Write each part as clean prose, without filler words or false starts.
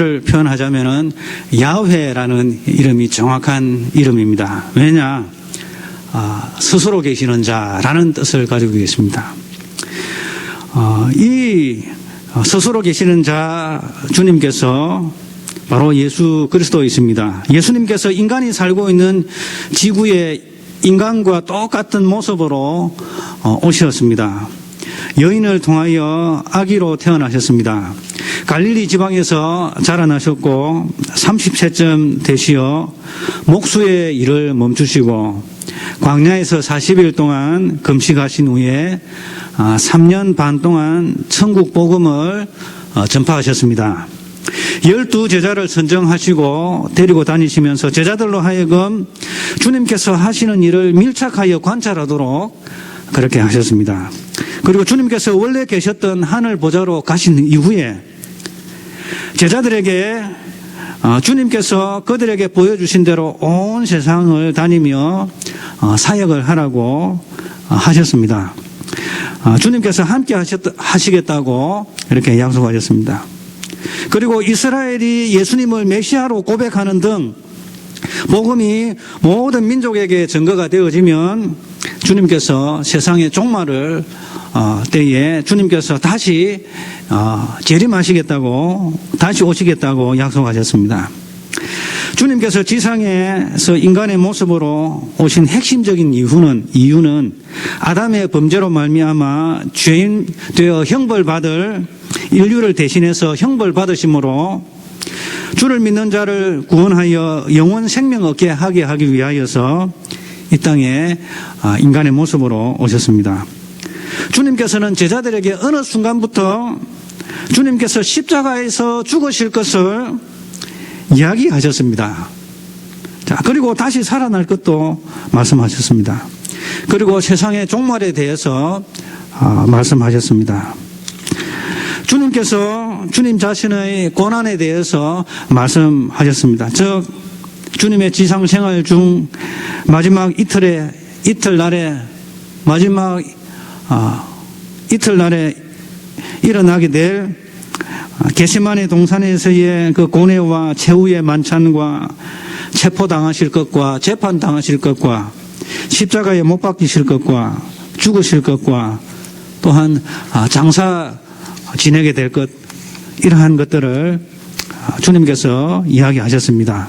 를 표현하자면은 야훼라는 이름이 정확한 이름입니다. 왜냐? 스스로 계시는 자라는 뜻을 가지고 있습니다. 이 스스로 계시는 자 주님께서 바로 예수 그리스도이십니다. 예수님께서 인간이 살고 있는 지구의 인간과 똑같은 모습으로 오셨습니다. 여인을 통하여 아기로 태어나셨습니다. 갈릴리 지방에서 자라나셨고 30세쯤 되시어 목수의 일을 멈추시고 광야에서 40일 동안 금식하신 후에 3년 반 동안 천국 복음을 전파하셨습니다. 12제자를 선정하시고 데리고 다니시면서 제자들로 하여금 주님께서 하시는 일을 밀착하여 관찰하도록 그렇게 하셨습니다. 그리고 주님께서 원래 계셨던 하늘 보좌로 가신 이후에 제자들에게 주님께서 그들에게 보여주신 대로 온 세상을 다니며 사역을 하라고 하셨습니다. 주님께서 함께 하시겠다고 이렇게 약속하셨습니다. 그리고 이스라엘이 예수님을 메시아로 고백하는 등 복음이 모든 민족에게 증거가 되어지면 주님께서 세상의 종말을 때에 주님께서 다시 재림하시겠다고 다시 오시겠다고 약속하셨습니다. 주님께서 지상에서 인간의 모습으로 오신 핵심적인 이유는 아담의 범죄로 말미암아 죄인 되어 형벌받을 인류를 대신해서 형벌받으심으로 주를 믿는 자를 구원하여 영원 생명 얻게 하게 하기 위하여서 이 땅에 인간의 모습으로 오셨습니다. 주님께서는 제자들에게 어느 순간부터 주님께서 십자가에서 죽으실 것을 이야기하셨습니다. 자, 그리고 다시 살아날 것도 말씀하셨습니다. 그리고 세상의 종말에 대해서 말씀하셨습니다. 주님께서 주님 자신의 고난에 대해서 말씀하셨습니다. 즉 주님의 지상 생활 중 마지막 이틀날에 일어나게 될 겟세마네 동산에서의 그 고뇌와 최후의 만찬과 체포당하실 것과 재판당하실 것과 십자가에 못 박히실 것과 죽으실 것과 또한 장사 지내게 될 것, 이러한 것들을 주님께서 이야기하셨습니다.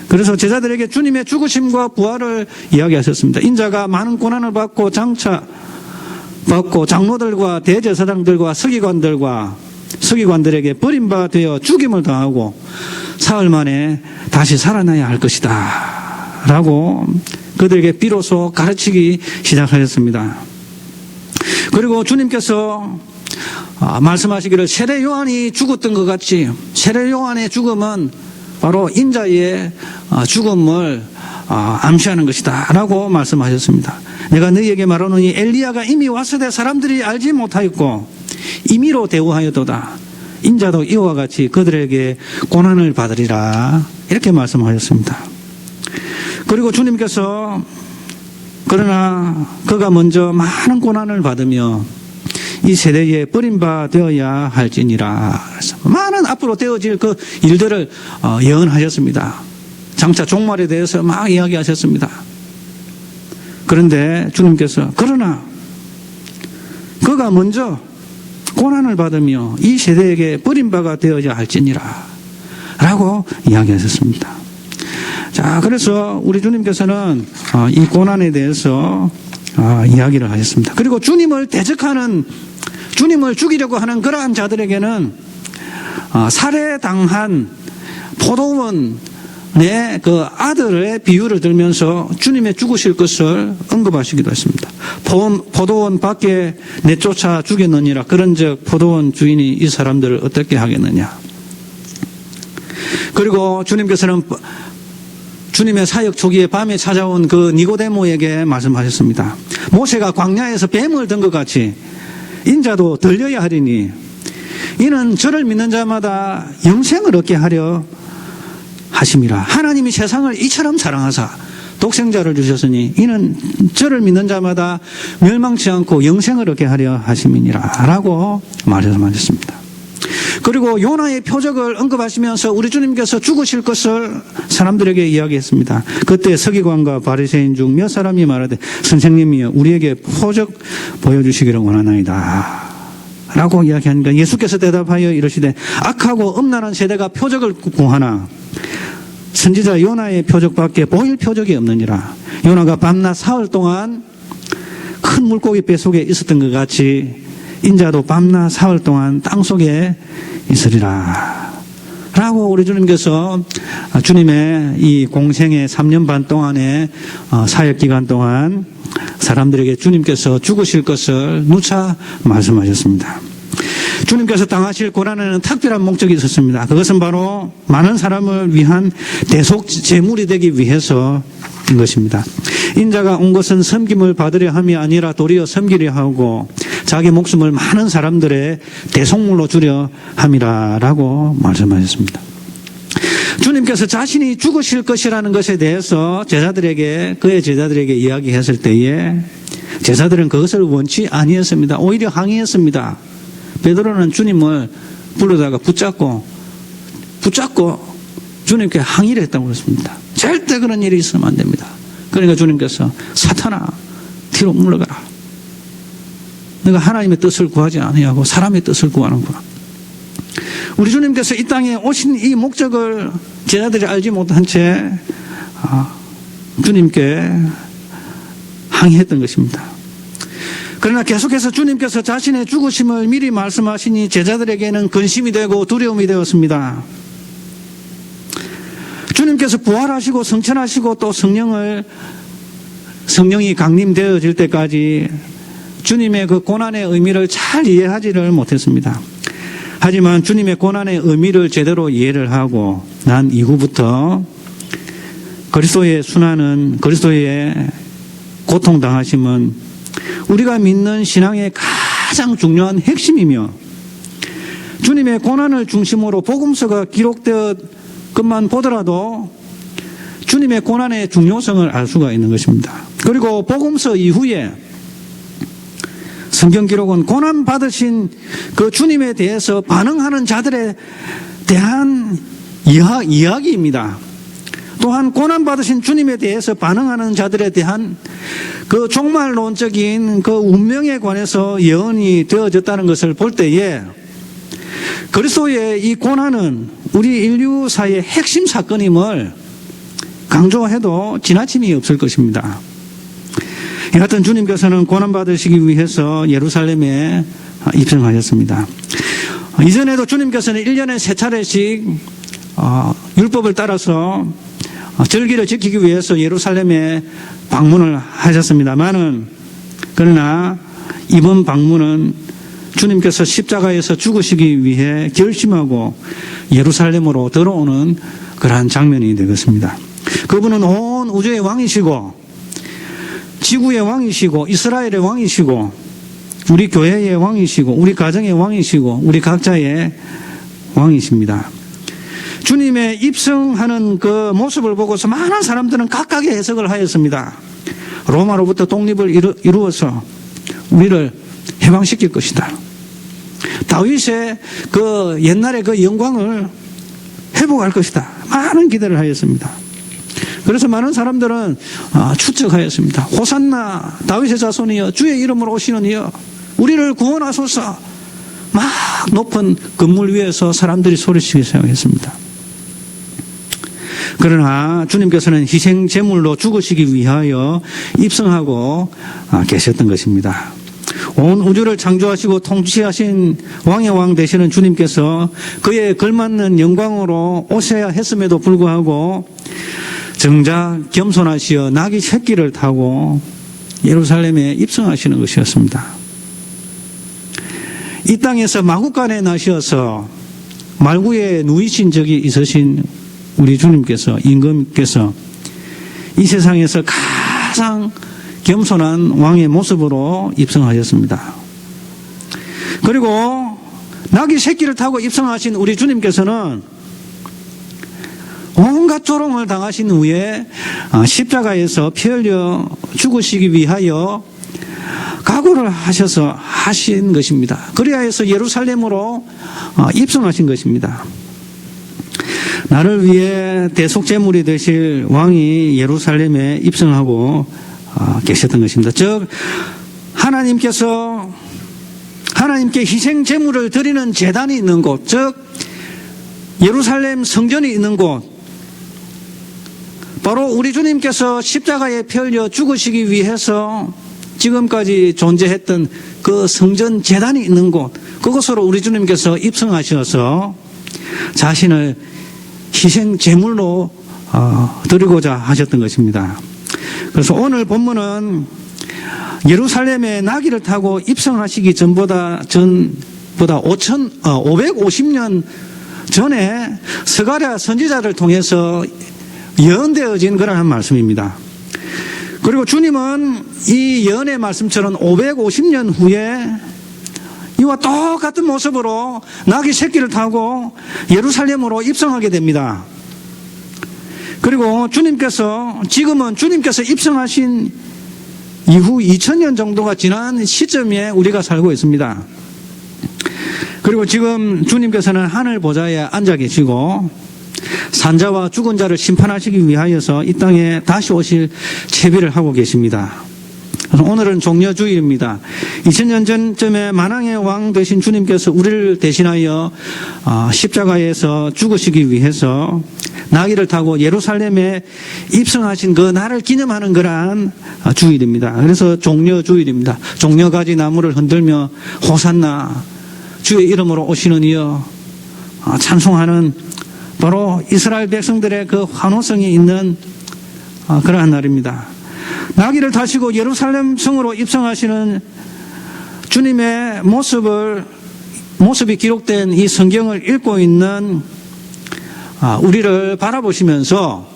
그래서 제자들에게 주님의 죽으심과 부활을 이야기하셨습니다. 인자가 많은 고난을 받고 장로들과 대제사장들과 서기관들에게 버림받아 죽임을 당하고 사흘 만에 다시 살아나야 할 것이다 라고 그들에게 비로소 가르치기 시작하셨습니다. 그리고 주님께서 말씀하시기를 세례 요한이 죽었던 것 같이 세례 요한의 죽음은 바로 인자의 죽음을 암시하는 것이다 라고 말씀하셨습니다. 내가 너희에게 말하노니 엘리야가 이미 왔으되 사람들이 알지 못하였고 임의로 대우하였도다. 인자도 이와 같이 그들에게 고난을 받으리라 이렇게 말씀하셨습니다. 그리고 주님께서 그러나 그가 먼저 많은 고난을 받으며 이 세대에 버림받아야 할지니라. 많은 앞으로 되어질 그 일들을 예언하셨습니다. 장차 종말에 대해서 막 이야기하셨습니다. 그런데 주님께서 그러나 그가 먼저 고난을 받으며 이 세대에게 버림받아 되어야 할지니라 라고 이야기하셨습니다. 자, 그래서 우리 주님께서는 이 고난에 대해서 이야기를 하셨습니다. 그리고 주님을 대적하는, 주님을 죽이려고 하는 그러한 자들에게는 살해당한 포도원의 그 아들의 비유를 들면서 주님의 죽으실 것을 언급하시기도 했습니다. 포도원 밖에 내쫓아 죽였느니라. 그런즉 포도원 주인이 이 사람들을 어떻게 하겠느냐. 그리고 주님께서는 주님의 사역 초기에 밤에 찾아온 그 니고데모에게 말씀하셨습니다. 모세가 광야에서 뱀을 든 것 같이 인자도 들려야 하리니 이는 저를 믿는 자마다 영생을 얻게 하려 하심이라. 하나님이 세상을 이처럼 사랑하사 독생자를 주셨으니 이는 저를 믿는 자마다 멸망치 않고 영생을 얻게 하려 하심이니라 라고 말씀하셨습니다. 그리고 요나의 표적을 언급하시면서 우리 주님께서 죽으실 것을 사람들에게 이야기했습니다. 그때 서기관과 바리새인 중 몇 사람이 말하되 선생님이여 우리에게 표적 보여주시기를 원하나이다 라고 이야기하니까 예수께서 대답하여 이르시되 악하고 음란한 세대가 표적을 구하나 선지자 요나의 표적밖에 보일 표적이 없느니라. 요나가 밤낮 사흘 동안 큰 물고기 뱃속에 있었던 것 같이 인자도 밤낮 사흘 동안 땅속에 있으리라 라고 우리 주님께서 주님의 이 공생의 3년 반 동안의 사역기간 동안 사람들에게 주님께서 죽으실 것을 누차 말씀하셨습니다. 주님께서 당하실 고난에는 특별한 목적이 있었습니다. 그것은 바로 많은 사람을 위한 대속 제물이 되기 위해서인 것입니다. 인자가 온 것은 섬김을 받으려 함이 아니라 도리어 섬기려 하고 자기 목숨을 많은 사람들의 대속물로 주려 함이라 라고 말씀하셨습니다. 주님께서 자신이 죽으실 것이라는 것에 대해서 그의 제자들에게 이야기했을 때에 제자들은 그것을 원치 아니했습니다. 오히려 항의했습니다. 베드로는 주님을 불러다가 붙잡고 주님께 항의를 했다고 그랬습니다. 절대 그런 일이 있으면 안 됩니다. 그러니까 주님께서 사탄아 뒤로 물러가라. 내가 하나님의 뜻을 구하지 아니하고 사람의 뜻을 구하는구나. 우리 주님께서 이 땅에 오신 이 목적을 제자들이 알지 못한 채 주님께 항의했던 것입니다. 그러나 계속해서 주님께서 자신의 죽으심을 미리 말씀하시니 제자들에게는 근심이 되고 두려움이 되었습니다. 주님께서 부활하시고 성천하시고 또 성령이 강림되어질 때까지 주님의 그 고난의 의미를 잘 이해하지를 못했습니다. 하지만 주님의 고난의 의미를 제대로 이해를 하고 난 이후부터 그리스도의 순환은, 그리스도의 고통당하심은 우리가 믿는 신앙의 가장 중요한 핵심이며 주님의 고난을 중심으로 복음서가 기록되었 것만 보더라도 주님의 고난의 중요성을 알 수가 있는 것입니다. 그리고 복음서 이후에 성경 기록은 고난 받으신 그 주님에 대해서 반응하는 자들에 대한 이야기입니다. 또한 고난 받으신 주님에 대해서 반응하는 자들에 대한 그 종말론적인 그 운명에 관해서 예언이 되어졌다는 것을 볼 때에 그리스도의 이 고난은 우리 인류사의 핵심 사건임을 강조해도 지나침이 없을 것입니다. 여하튼 주님께서는 고난받으시기 위해서 예루살렘에 입성하셨습니다. 이전에도 주님께서는 1년에 3차례씩 율법을 따라서 절기를 지키기 위해서 예루살렘에 방문을 하셨습니다만은 그러나 이번 방문은 주님께서 십자가에서 죽으시기 위해 결심하고 예루살렘으로 들어오는 그러한 장면이 되겠습니다. 그분은 온 우주의 왕이시고 지구의 왕이시고 이스라엘의 왕이시고 우리 교회의 왕이시고 우리 가정의 왕이시고 우리 각자의 왕이십니다. 주님의 입성하는 그 모습을 보고서 많은 사람들은 각각의 해석을 하였습니다. 로마로부터 독립을 이루어서 우리를 해방시킬 것이다. 다윗의 그 옛날의 그 영광을 회복할 것이다. 많은 기대를 하였습니다. 그래서 많은 사람들은 추측하였습니다. 호산나 다윗의 자손이여 주의 이름으로 오시는 이여 우리를 구원하소서. 막 높은 건물 위에서 사람들이 소리치기 시작했습니다. 그러나 주님께서는 희생 제물로 죽으시기 위하여 입성하고 계셨던 것입니다. 온 우주를 창조하시고 통치하신 왕의 왕 되시는 주님께서 그에 걸맞는 영광으로 오셔야 했음에도 불구하고 정작 겸손하시어 나귀 새끼를 타고 예루살렘에 입성하시는 것이었습니다. 이 땅에서 마구간에 나셔서 말구에 누이신 적이 있으신 우리 주님께서, 임금께서 이 세상에서 가장 겸손한 왕의 모습으로 입성하셨습니다. 그리고 나귀 새끼를 타고 입성하신 우리 주님께서는 온갖 조롱을 당하신 후에 십자가에서 피 흘려 죽으시기 위하여 각오를 하셔서 하신 것입니다. 그래야 해서 예루살렘으로 입성하신 것입니다. 나를 위해 대속제물이 되실 왕이 예루살렘에 입성하고 계셨던 것입니다. 즉 하나님께 희생제물을 드리는 제단이 있는 곳, 즉 예루살렘 성전이 있는 곳, 바로 우리 주님께서 십자가에 펴려 죽으시기 위해서 지금까지 존재했던 그 성전 제단이 있는 곳, 그곳으로 우리 주님께서 입성하셔서 자신을 희생 제물로 드리고자 하셨던 것입니다. 그래서 오늘 본문은 예루살렘에 나귀를 타고 입성하시기 전보다 550년 전에 스가랴 선지자를 통해서 예언되어진 그러한 말씀입니다. 그리고 주님은 이 예언의 말씀처럼 550년 후에 이와 똑같은 모습으로 나귀 새끼를 타고 예루살렘으로 입성하게 됩니다. 그리고 지금은 주님께서 입성하신 이후 2000년 정도가 지난 시점에 우리가 살고 있습니다. 그리고 지금 주님께서는 하늘 보좌에 앉아 계시고 산자와 죽은 자를 심판하시기 위하여서 이 땅에 다시 오실 채비를 하고 계십니다. 오늘은 종려주일입니다. 2000년 전쯤에 만왕의 왕 되신 주님께서 우리를 대신하여 십자가에서 죽으시기 위해서 나귀를 타고 예루살렘에 입성하신 그 날을 기념하는 그러한 주일입니다. 그래서 종려주일입니다. 종려가지 나무를 흔들며 호산나 주의 이름으로 오시는 이여 찬송하는 바로 이스라엘 백성들의 그 환호성이 있는 그러한 날입니다. 나귀를 타시고 예루살렘 성으로 입성하시는 주님의 모습이 기록된 이 성경을 읽고 있는 우리를 바라보시면서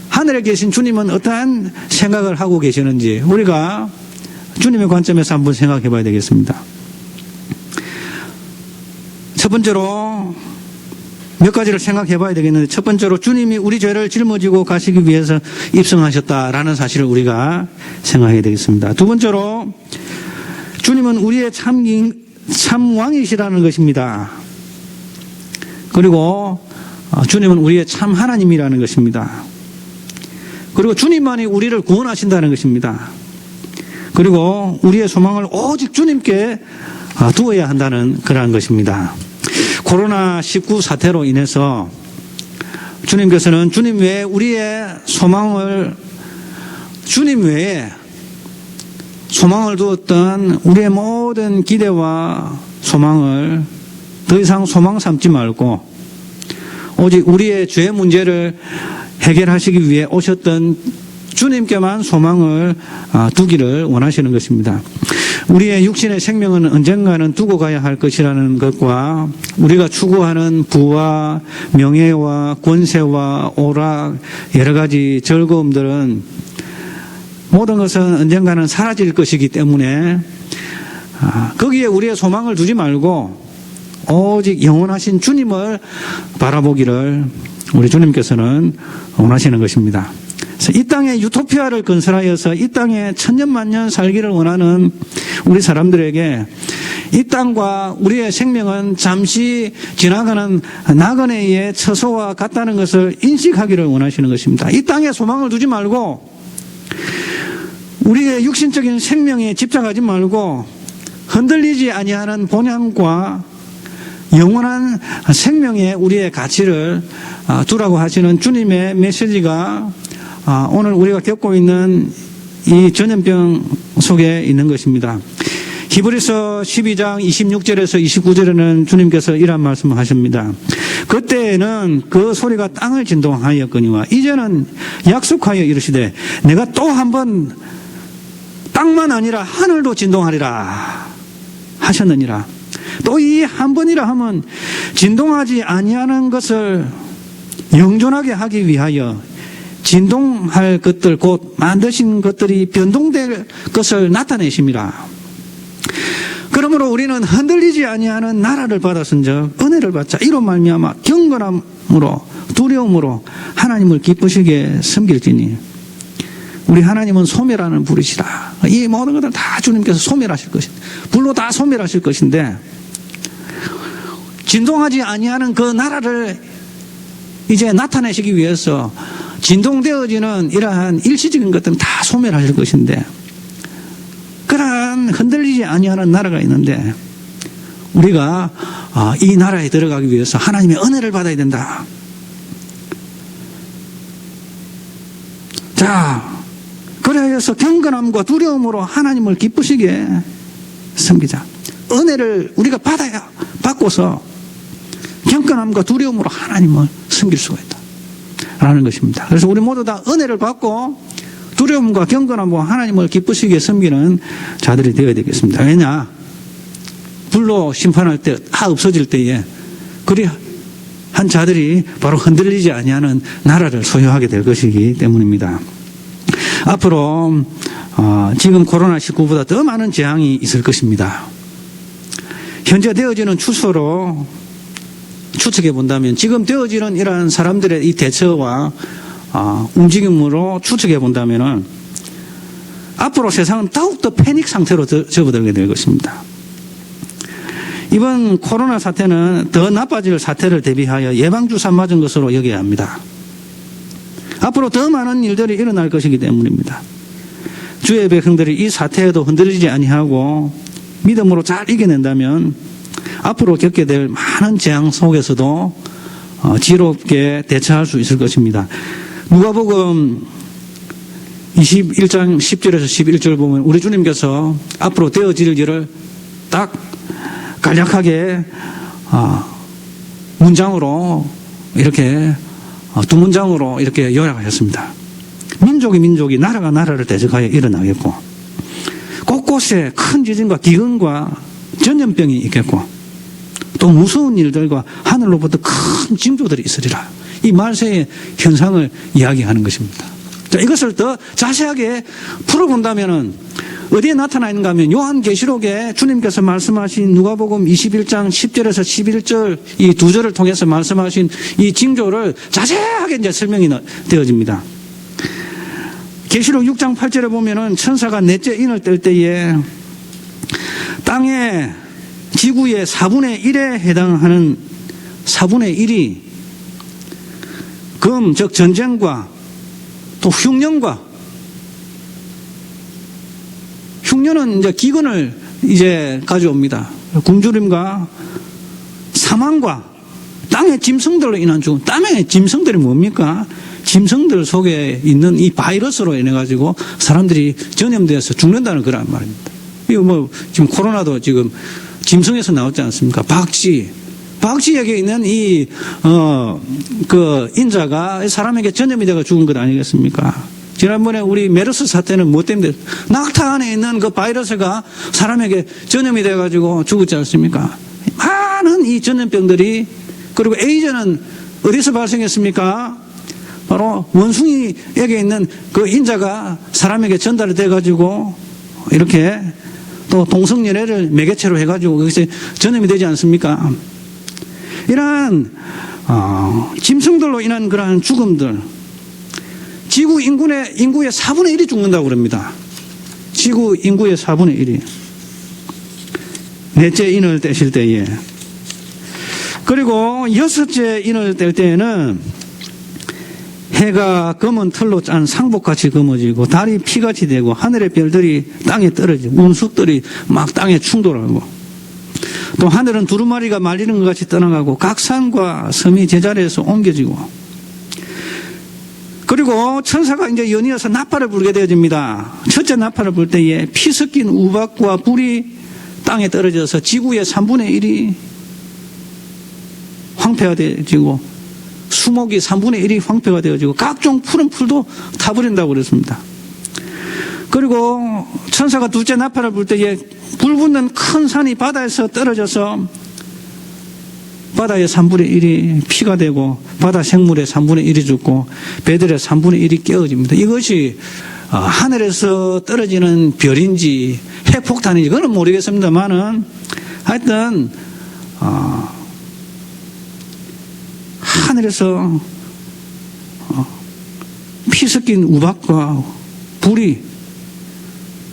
하늘에 계신 주님은 어떠한 생각을 하고 계시는지 우리가 주님의 관점에서 한번 생각해 봐야 되겠습니다. 첫 번째로 몇 가지를 생각해 봐야 되겠는데, 첫 번째로 주님이 우리 죄를 짊어지고 가시기 위해서 입성하셨다라는 사실을 우리가 생각해야 되겠습니다. 두 번째로 주님은 우리의 참 왕이시라는 것입니다. 그리고 주님은 우리의 참 하나님이라는 것입니다. 그리고 주님만이 우리를 구원하신다는 것입니다. 그리고 우리의 소망을 오직 주님께 두어야 한다는 그러한 것입니다. 코로나19 사태로 인해서 주님께서는 주님 외에 우리의 소망을, 주님 외에 소망을 두었던 우리의 모든 기대와 소망을 더 이상 소망 삼지 말고 오직 우리의 죄 문제를 해결하시기 위해 오셨던 주님께만 소망을 두기를 원하시는 것입니다. 우리의 육신의 생명은 언젠가는 두고 가야 할 것이라는 것과 우리가 추구하는 부와 명예와 권세와 오락, 여러 가지 즐거움들은 모든 것은 언젠가는 사라질 것이기 때문에 거기에 우리의 소망을 두지 말고 오직 영원하신 주님을 바라보기를 우리 주님께서는 원하시는 것입니다. 그래서 이 땅에 유토피아를 건설하여서 이 땅에 천년만년 살기를 원하는 우리 사람들에게 이 땅과 우리의 생명은 잠시 지나가는 나그네의 처소와 같다는 것을 인식하기를 원하시는 것입니다. 이 땅에 소망을 두지 말고 우리의 육신적인 생명에 집착하지 말고 흔들리지 아니하는 본향과 영원한 생명에 우리의 가치를 두라고 하시는 주님의 메시지가 오늘 우리가 겪고 있는 이 전염병 속에 있는 것입니다. 히브리서 12장 26절에서 29절에는 주님께서 이런 말씀을 하십니다. 그때에는 그 소리가 땅을 진동하였거니와 이제는 약속하여 이르시되 내가 또 한 번 땅만 아니라 하늘도 진동하리라 하셨느니라. 또 이 한 번이라 하면 진동하지 아니하는 것을 영존하게 하기 위하여 진동할 것들 곧 만드신 것들이 변동될 것을 나타내심이라. 그러므로 우리는 흔들리지 아니하는 나라를 받았은즉 은혜를 받자. 이로 말미암아 경건함으로 두려움으로 하나님을 기쁘시게 섬길지니. 우리 하나님은 소멸하는 불이시라. 이 모든 것들 다 주님께서 소멸하실 것인데, 불로 다 소멸하실 것인데, 진동하지 아니하는 그 나라를 이제 나타내시기 위해서 진동되어지는 이러한 일시적인 것들은 다 소멸하실 것인데, 그러한 흔들리지 아니하는 나라가 있는데, 우리가 이 나라에 들어가기 위해서 하나님의 은혜를 받아야 된다. 자, 그래서 경건함과 두려움으로 하나님을 기쁘시게 섬기자. 은혜를 우리가 받고서 경건함과 두려움으로 하나님을 섬길 수가 있다 라는 것입니다. 그래서 우리 모두 다 은혜를 받고 두려움과 경건함과 하나님을 기쁘시게 섬기는 자들이 되어야 되겠습니다. 왜냐? 불로 심판할 때 다 없어질 때에 그리 한 자들이 바로 흔들리지 아니하는 나라를 소유하게 될 것이기 때문입니다. 앞으로 지금 코로나19보다 더 많은 재앙이 있을 것입니다. 현재 되어지는 추세로 추측해 본다면, 지금 되어지는 이러한 사람들의 이 대처와 움직임으로 추측해 본다면 앞으로 세상은 더욱더 패닉 상태로 접어들게 될 것입니다. 이번 코로나 사태는 더 나빠질 사태를 대비하여 예방주사 맞은 것으로 여겨야 합니다. 앞으로 더 많은 일들이 일어날 것이기 때문입니다. 주의 백성들이 이 사태에도 흔들리지 아니하고 믿음으로 잘 이겨낸다면 앞으로 겪게 될 많은 재앙 속에서도 지혜롭게 대처할 수 있을 것입니다. 누가복음 21장 10절에서 11절 보면 우리 주님께서 앞으로 되어질 일을 딱 간략하게 문장으로 이렇게 두 문장으로 이렇게 요약하셨습니다. 민족이 나라가 나라를 대적하여 일어나겠고, 곳곳에 큰 지진과 기근과 전염병이 있겠고, 또 무서운 일들과 하늘로부터 큰 징조들이 있으리라. 이 말세의 현상을 이야기하는 것입니다. 자, 이것을 더 자세하게 풀어본다면은 어디에 나타나 있는가 하면 요한계시록에 주님께서 말씀하신 누가복음 21장 10절에서 11절 이 두 절을 통해서 말씀하신 이 징조를 자세하게 이제 설명이 되어집니다. 계시록 6장 8절에 보면은 천사가 넷째 인을 뗄 때에 땅에 지구의 4분의 1에 해당하는 4분의 1이 금, 즉 전쟁과 또 흉년은 이제 기근을 이제 가져옵니다. 굶주림과 사망과 땅의 짐승들로 인한 죽음. 땅의 짐승들이 뭡니까? 짐승들 속에 있는 이 바이러스로 인해 가지고 사람들이 전염되어서 죽는다는 그런 말입니다. 이거 지금 코로나도 지금 짐승에서 나왔지 않습니까? 박쥐에게 있는 그 인자가 사람에게 전염이 되어 죽은 것 아니겠습니까? 지난번에 우리 메르스 사태는 뭐 때문에 낙타 안에 있는 그 바이러스가 사람에게 전염이 돼가지고 죽었지 않습니까? 많은 이 전염병들이, 그리고 에이즈는 어디서 발생했습니까? 바로 원숭이에게 있는 그 인자가 사람에게 전달이 돼가지고 이렇게 또 동성연애를 매개체로 해가지고 거기서 전염이 되지 않습니까? 이러한 짐승들로 인한 그러한 죽음들, 지구 인구의 4분의 1이 죽는다고 그럽니다. 지구 인구의 4분의 1이. 넷째 인을 떼실 때에. 그리고 여섯째 인을 뗄 때에는 해가 검은 털로 짠 상복같이 검어지고 달이 피같이 되고 하늘의 별들이 땅에 떨어지고 운석들이 막 땅에 충돌하고 또 하늘은 두루마리가 말리는 것 같이 떠나가고 각 산과 섬이 제자리에서 옮겨지고, 그리고 천사가 이제 연이어서 나팔을 불게 되어집니다. 첫째 나팔을 불 때에 피 섞인 우박과 불이 땅에 떨어져서 지구의 3분의 1이 황폐가 되어지고 수목이 3분의 1이 황폐가 되어지고 각종 푸른 풀도 타버린다고 그랬습니다. 그리고 천사가 둘째 나팔을 불 때에 불 붙는 큰 산이 바다에서 떨어져서 바다의 3분의 1이 피가 되고 바다 생물의 3분의 1이 죽고 배들의 3분의 1이 깨어집니다. 이것이 하늘에서 떨어지는 별인지 핵폭탄인지 그건 모르겠습니다만은 하여튼 하늘에서 피 섞인 우박과 불이,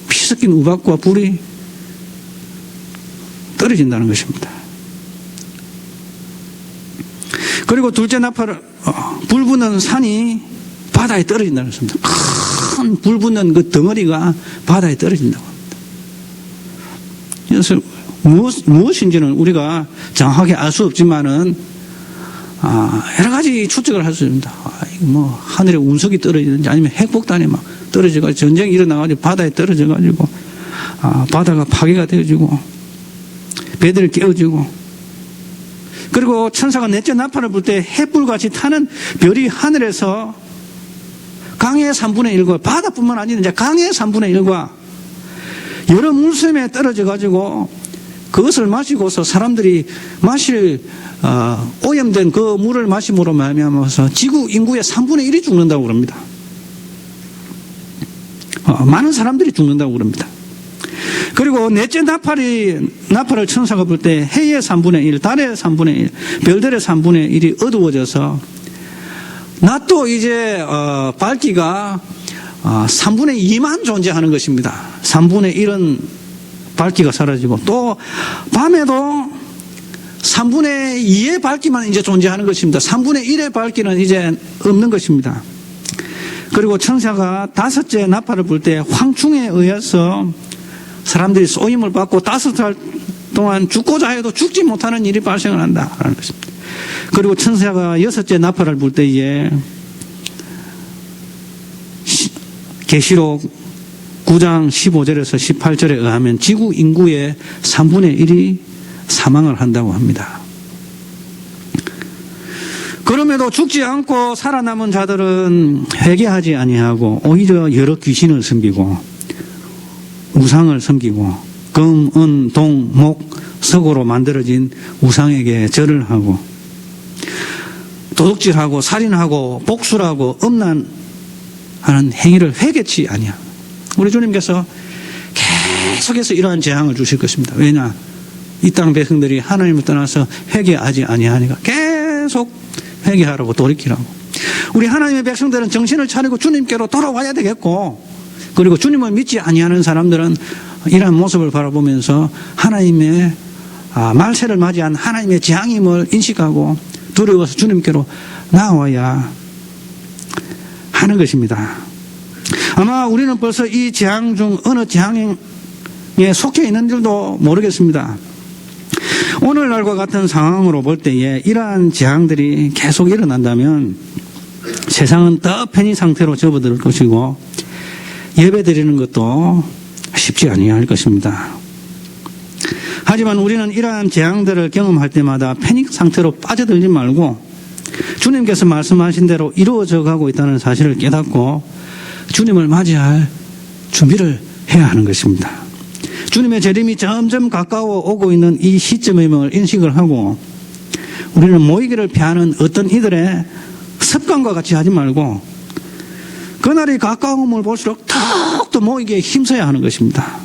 피 섞인 우박과 불이 떨어진다는 것입니다. 그리고 둘째 나팔을, 불 붙는 산이 바다에 떨어진다는 것입니다. 큰 불 붙는 그 덩어리가 바다에 떨어진다고 합니다. 그래서 무엇인지는 우리가 정확하게 알 수 없지만은, 여러 가지 추측을 할 수 있습니다. 뭐, 하늘에 운석이 떨어지든지 아니면 핵폭탄이 막 떨어져가지고 전쟁이 일어나가지고 바다에 떨어져가지고, 바다가 파괴가 되어지고, 배들이 깨어지고, 그리고 천사가 넷째 나팔을 불 때 햇불같이 타는 별이 하늘에서 강의 3분의 1과 바다뿐만 아니라 이제 강의 3분의 1과 여러 물샘에 떨어져가지고 그것을 마시고서 사람들이 마실 오염된 그 물을 마심으로 말미암아서 지구 인구의 3분의 1이 죽는다고 그럽니다. 많은 사람들이 죽는다고 그럽니다. 그리고 넷째 나팔을 천사가 불 때 해의 3분의 1, 달의 3분의 1, 별들의 3분의 1이 어두워져서 낮도 이제 밝기가 3분의 2만 존재하는 것입니다. 3분의 1은 밝기가 사라지고 또 밤에도 3분의 2의 밝기만 이제 존재하는 것입니다. 3분의 1의 밝기는 이제 없는 것입니다. 그리고 천사가 다섯째 나팔을 불 때 황충에 의해서 사람들이 쏘임을 받고 5달 동안 죽고자 해도 죽지 못하는 일이 발생을 한다라는 것입니다. 그리고 천사가 여섯째 나팔을 불 때에 계시록 9장 15절에서 18절에 의하면 지구 인구의 3분의 1이 사망을 한다고 합니다. 그럼에도 죽지 않고 살아남은 자들은 회개하지 아니하고 오히려 여러 귀신을 섬기고 우상을 섬기고 금, 은, 동, 목, 석으로 만들어진 우상에게 절을 하고 도둑질하고 살인하고 복술하고 음란하는 행위를 회개치 아니하고 우리 주님께서 계속해서 이러한 재앙을 주실 것입니다. 왜냐? 이 땅 백성들이 하나님을 떠나서 회개하지 아니하니까 계속 회개하라고 돌이키라고. 우리 하나님의 백성들은 정신을 차리고 주님께로 돌아와야 되겠고, 그리고 주님을 믿지 아니하는 사람들은 이러한 모습을 바라보면서 하나님의 말세를 맞이한 하나님의 재앙임을 인식하고 두려워서 주님께로 나와야 하는 것입니다. 아마 우리는 벌써 이 재앙 중 어느 재앙에 속해 있는 줄도 모르겠습니다. 오늘날과 같은 상황으로 볼 때에 이러한 재앙들이 계속 일어난다면 세상은 더 편의 상태로 접어들 것이고 예배 드리는 것도 쉽지 아니할 것입니다. 하지만 우리는 이러한 재앙들을 경험할 때마다 패닉 상태로 빠져들지 말고 주님께서 말씀하신 대로 이루어져 가고 있다는 사실을 깨닫고 주님을 맞이할 준비를 해야 하는 것입니다. 주님의 재림이 점점 가까워 오고 있는 이 시점임을 인식을 하고 우리는 모이기를 피하는 어떤 이들의 습관과 같이 하지 말고 그날이 가까움을 볼수록 더욱더 모이기에 힘써야 하는 것입니다.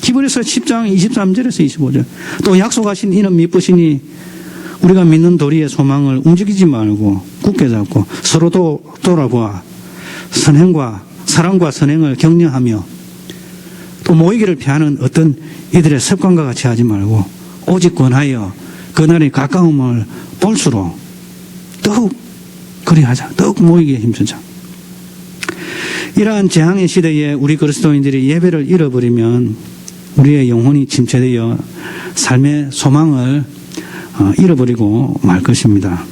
히브리서 10장 23절에서 25절 또 약속하신 이는 미쁘시니 우리가 믿는 도리의 소망을 움직이지 말고 굳게 잡고 서로 돌아보아 선행과 사랑과 선행을 격려하며 또 모이기를 피하는 어떤 이들의 습관과 같이 하지 말고 오직 권하여 그날이 가까움을 볼수록 더욱 그리하자. 더욱 모이기에 힘쓰자. 이러한 재앙의 시대에 우리 그리스도인들이 예배를 잃어버리면 우리의 영혼이 침체되어 삶의 소망을 잃어버리고 말 것입니다.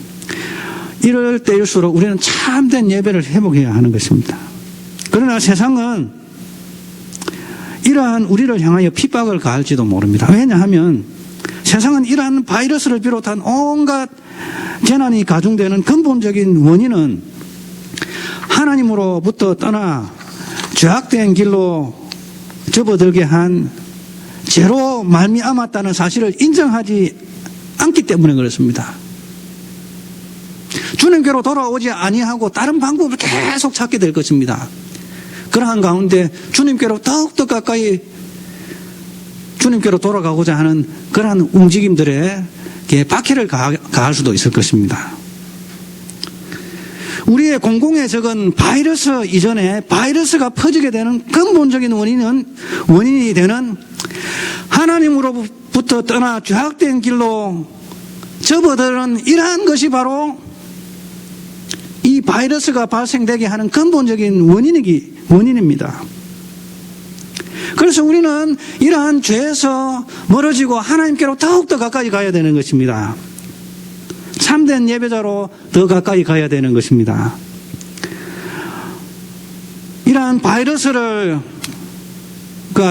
이럴 때일수록 우리는 참된 예배를 회복해야 하는 것입니다. 그러나 세상은 이러한 우리를 향하여 핍박을 가할지도 모릅니다. 왜냐하면 세상은 이러한 바이러스를 비롯한 온갖 재난이 가중되는 근본적인 원인은 하나님으로부터 떠나 죄악된 길로 접어들게 한 죄로 말미암았다는 사실을 인정하지 않기 때문에 그렇습니다. 주님께로 돌아오지 아니하고 다른 방법을 계속 찾게 될 것입니다. 그러한 가운데 주님께로 더욱더 가까이 주님께로 돌아가고자 하는 그러한 움직임들에 박해를 가할 수도 있을 것입니다. 우리의 공공에 적은 바이러스 이전에 바이러스가 퍼지게 되는 근본적인 원인이 되는 하나님으로부터 떠나 죄악된 길로 접어드는 이러한 것이 바로 이 바이러스가 발생되게 하는 근본적인 원인입니다. 그래서 우리는 이러한 죄에서 멀어지고 하나님께로 더욱더 가까이 가야 되는 것입니다. 참된 예배자로 더 가까이 가야 되는 것입니다. 이러한 바이러스를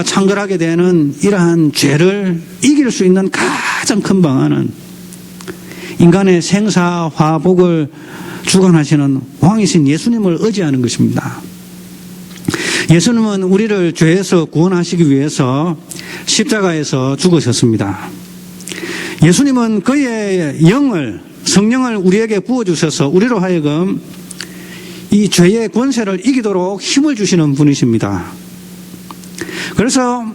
창궐하게 되는 이러한 죄를 이길 수 있는 가장 큰 방안은 인간의 생사화복을 주관하시는 왕이신 예수님을 의지하는 것입니다. 예수님은 우리를 죄에서 구원하시기 위해서 십자가에서 죽으셨습니다. 예수님은 그의 성령을 우리에게 부어주셔서 우리로 하여금 이 죄의 권세를 이기도록 힘을 주시는 분이십니다. 그래서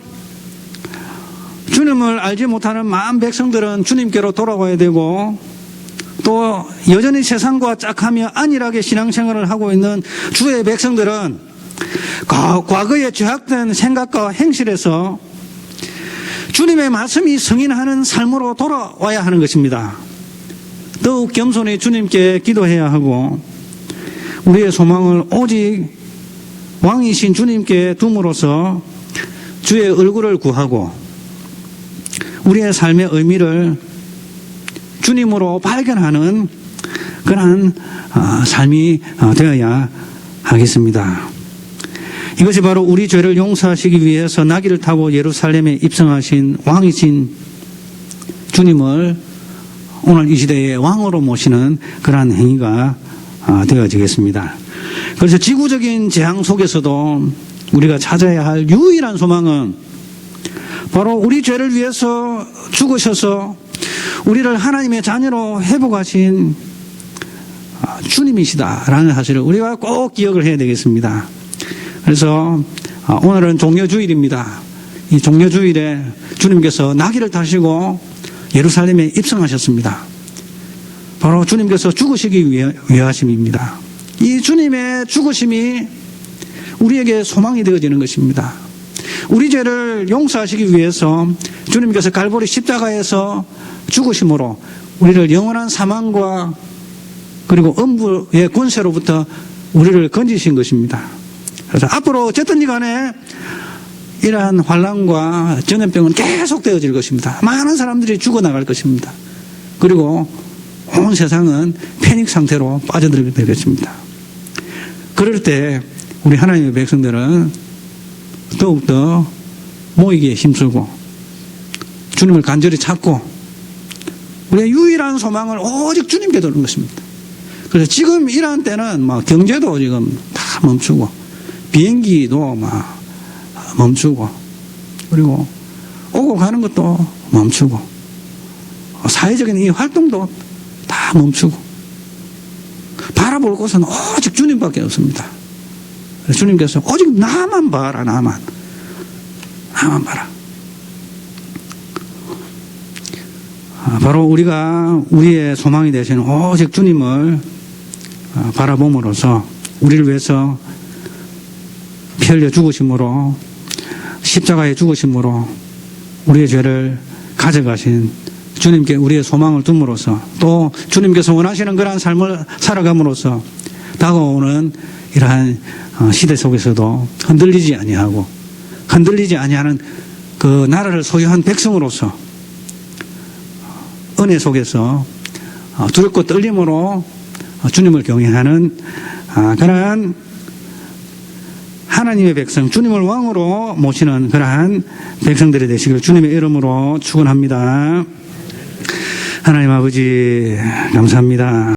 주님을 알지 못하는 많은 백성들은 주님께로 돌아와야 되고, 또 여전히 세상과 짝하며 안일하게 신앙생활을 하고 있는 주의 백성들은 과거의 죄악된 생각과 행실에서 주님의 말씀이 승인하는 삶으로 돌아와야 하는 것입니다. 더욱 겸손히 주님께 기도해야 하고, 우리의 소망을 오직 왕이신 주님께 둠으로써 주의 얼굴을 구하고 우리의 삶의 의미를 주님으로 발견하는 그러한 삶이 되어야 하겠습니다. 이것이 바로 우리 죄를 용서하시기 위해서 나귀를 타고 예루살렘에 입성하신 왕이신 주님을 오늘 이 시대의 왕으로 모시는 그러한 행위가 되어지겠습니다. 그래서 지구적인 재앙 속에서도 우리가 찾아야 할 유일한 소망은 바로 우리 죄를 위해서 죽으셔서 우리를 하나님의 자녀로 회복하신 주님이시다라는 사실을 우리가 꼭 기억을 해야 되겠습니다. 그래서 오늘은 종려주일입니다. 이 종려주일에 주님께서 나귀를 타시고 예루살렘에 입성하셨습니다. 바로 주님께서 죽으시기 위하심입니다. 이 주님의 죽으심이 우리에게 소망이 되어지는 것입니다. 우리 죄를 용서하시기 위해서 주님께서 갈보리 십자가에서 죽으심으로 우리를 영원한 사망과 그리고 음부의 권세로부터 우리를 건지신 것입니다. 그래서 앞으로 어쨌든 간에 이러한 환난과 전염병은 계속 되어질 것입니다. 많은 사람들이 죽어나갈 것입니다. 그리고 온 세상은 패닉 상태로 빠져들게 되겠습니다. 그럴 때 우리 하나님의 백성들은 더욱더 모이기에 힘쓰고 주님을 간절히 찾고 우리의 유일한 소망을 오직 주님께 두는 것입니다. 그래서 지금 이러한 때는 경제도 지금 다 멈추고 비행기도 멈추고 그리고 오고 가는 것도 멈추고 사회적인 이 활동도 다 멈추고 바라볼 곳은 오직 주님밖에 없습니다. 주님께서 오직 나만 봐라, 나만 봐라. 바로 우리의 소망이 되시는 오직 주님을 바라봄으로써 우리를 위해서 피 흘려 죽으심으로 십자가에 죽으심으로 우리의 죄를 가져가신 주님께 우리의 소망을 둠으로써 또 주님께서 원하시는 그러한 삶을 살아감으로써 다가오는 이러한 시대 속에서도 흔들리지 아니하는 그 나라를 소유한 백성으로서 은혜 속에서 두렵고 떨림으로 주님을 경외하는 그러한 하나님의 백성, 주님을 왕으로 모시는 그러한 백성들이 되시길 주님의 이름으로 축원합니다. 하나님 아버지 감사합니다.